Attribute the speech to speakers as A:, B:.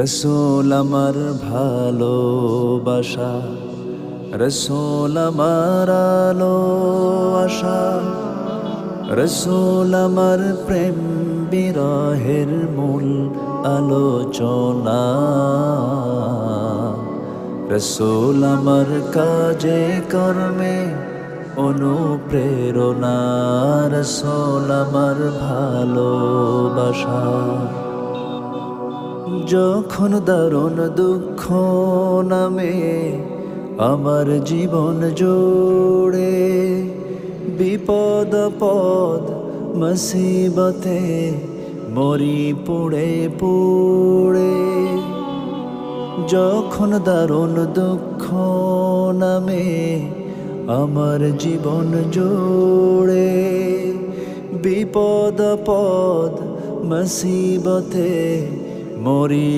A: রসূল আমার ভালোবাসা, রসূল আমার আলো আশা, রসূল আমার প্রেম বিরহের মূল আলোচনা। রসূল আমার কাজে কর্মে অনুপ্রেরণা, রসূল আমার ভালোবাসা। যখন দারুণ দুঃখ নামে আমার জীবন জুড়ে, বিপদ পদ মুসিবতে মরি পুড়ে পুড়ে। যখন দারুণ দুঃখ নামে আমার জীবন জুড়ে, বিপদ পদ মুসিবতে মরি